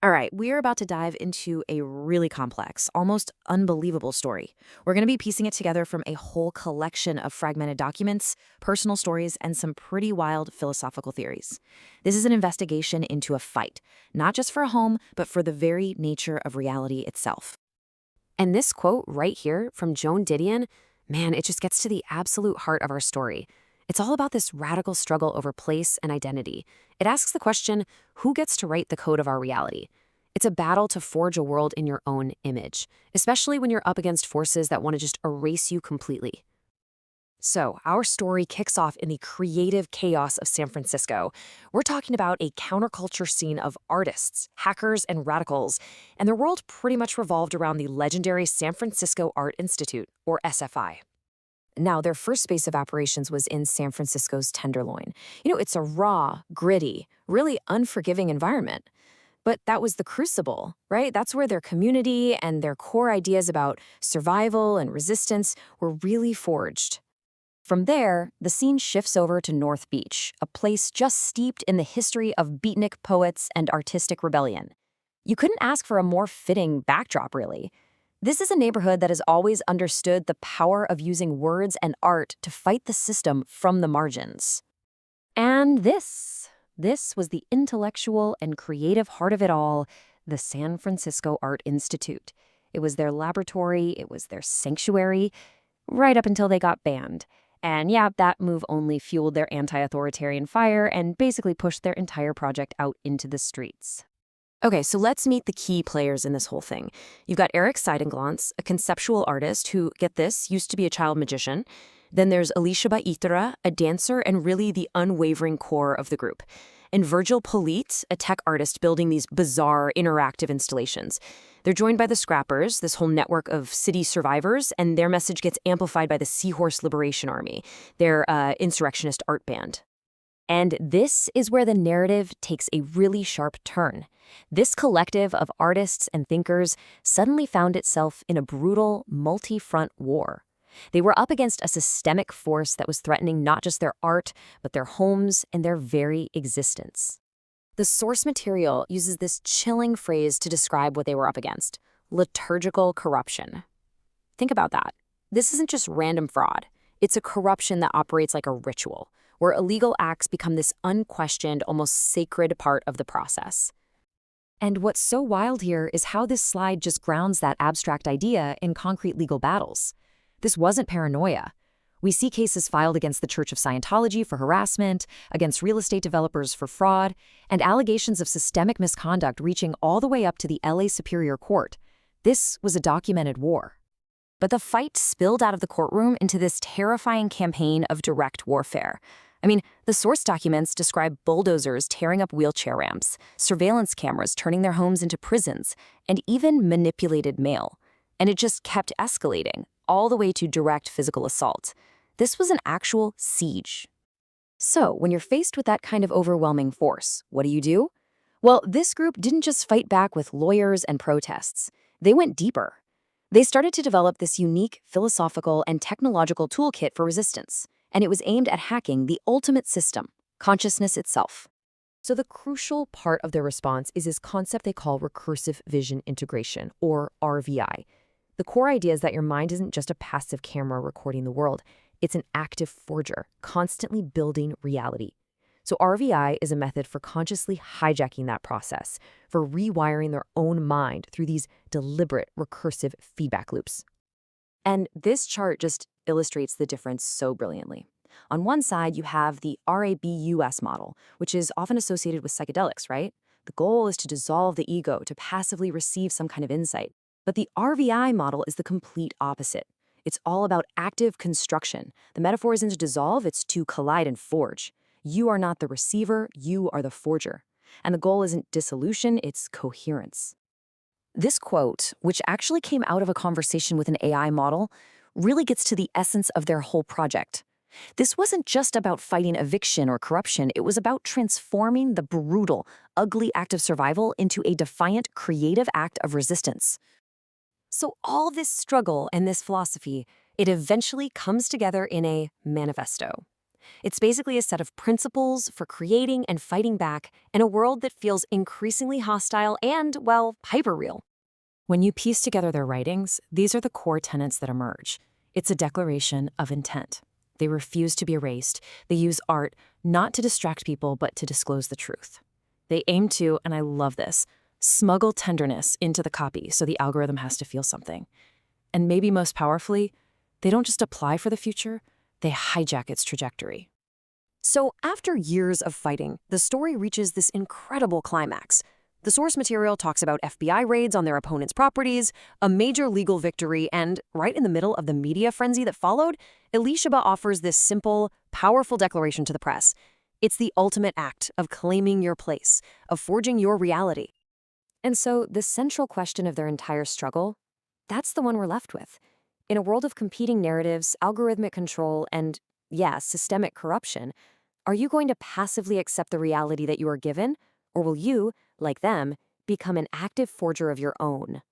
All right, we are about to dive into a really complex, almost unbelievable story. We're going to be piecing it together from a whole collection of fragmented documents, personal stories, and some pretty wild philosophical theories. This is an investigation into a fight, not just for a home, but for the very nature of reality itself. And this quote right here from Joan Didion, man, it just gets to the absolute heart of our story. It's all about this radical struggle over place and identity. It asks the question, who gets to write the code of our reality? It's a battle to forge a world in your own image, especially when you're up against forces that want to just erase you completely. So, our story kicks off in the creative chaos of San Francisco. We're talking about a counterculture scene of artists, hackers, and radicals, and their world pretty much revolved around the legendary San Francisco Art Institute, or SFI. Now, their first base of operations was in San Francisco's Tenderloin. It's a raw, gritty, really unforgiving environment. But that was the crucible, right? That's where their community and their core ideas about survival and resistance were really forged. From there, the scene shifts over to North Beach, a place just steeped in the history of beatnik poets and artistic rebellion. You couldn't ask for a more fitting backdrop, really. This is a neighborhood that has always understood the power of using words and art to fight the system from the margins. And this was the intellectual and creative heart of it all, the San Francisco Art Institute. It was their laboratory, it was their sanctuary, right up until they got banned. And yeah, that move only fueled their anti-authoritarian fire and basically pushed their entire project out into the streets. Okay, so let's meet the key players in this whole thing. You've got Eric Seidenglantz, a conceptual artist who, get this, used to be a child magician. Then there's Alicia Baitra, a dancer and really the unwavering core of the group. And Virgil Polite, a tech artist building these bizarre interactive installations. They're joined by the Scrappers, this whole network of city survivors, and their message gets amplified by the Seahorse Liberation Army, their insurrectionist art band. And this is where the narrative takes a really sharp turn. This collective of artists and thinkers suddenly found itself in a brutal, multi-front war. They were up against a systemic force that was threatening not just their art, but their homes and their very existence. The source material uses this chilling phrase to describe what they were up against: liturgical corruption. Think about that. This isn't just random fraud. It's a corruption that operates like a ritual, where illegal acts become this unquestioned, almost sacred part of the process. And what's so wild here is how this slide just grounds that abstract idea in concrete legal battles. This wasn't paranoia. We see cases filed against the Church of Scientology for harassment, against real estate developers for fraud, and allegations of systemic misconduct reaching all the way up to the LA Superior Court. This was a documented war. But the fight spilled out of the courtroom into this terrifying campaign of direct warfare. I mean, the source documents describe bulldozers tearing up wheelchair ramps, surveillance cameras turning their homes into prisons, and even manipulated mail. And it just kept escalating, all the way to direct physical assault. This was an actual siege. So, when you're faced with that kind of overwhelming force, what do? Well, this group didn't just fight back with lawyers and protests. They went deeper. They started to develop this unique philosophical and technological toolkit for resistance, and it was aimed at hacking the ultimate system, consciousness itself. So the crucial part of their response is this concept they call recursive vision integration, or RVI. The core idea is that your mind isn't just a passive camera recording the world. It's an active forger, constantly building reality. So RVI is a method for consciously hijacking that process, for rewiring their own mind through these deliberate recursive feedback loops. And this chart just illustrates the difference so brilliantly. On one side, you have the RABUS model, which is often associated with psychedelics, right? The goal is to dissolve the ego, to passively receive some kind of insight. But the RVI model is the complete opposite. It's all about active construction. The metaphor isn't to dissolve, it's to collide and forge. You are not the receiver, you are the forger. And the goal isn't dissolution, it's coherence. This quote, which actually came out of a conversation with an AI model, really gets to the essence of their whole project. This wasn't just about fighting eviction or corruption, it was about transforming the brutal, ugly act of survival into a defiant, creative act of resistance. So all this struggle and this philosophy, it eventually comes together in a manifesto. It's basically a set of principles for creating and fighting back in a world that feels increasingly hostile and, well, hyperreal. When you piece together their writings, these are the core tenets that emerge. It's a declaration of intent. They refuse to be erased. They use art not to distract people, but to disclose the truth. They aim to, and I love this, smuggle tenderness into the copy so the algorithm has to feel something. And maybe most powerfully, they don't just apply for the future, they hijack its trajectory. So, after years of fighting, the story reaches this incredible climax. The source material talks about FBI raids on their opponents' properties, a major legal victory, and right in the middle of the media frenzy that followed, Elishaba offers this simple, powerful declaration to the press. It's the ultimate act of claiming your place, of forging your reality. And so, the central question of their entire struggle, that's the one we're left with. In a world of competing narratives, algorithmic control, and, yeah, systemic corruption, are you going to passively accept the reality that you are given, or will you, like them, become an active forger of your own?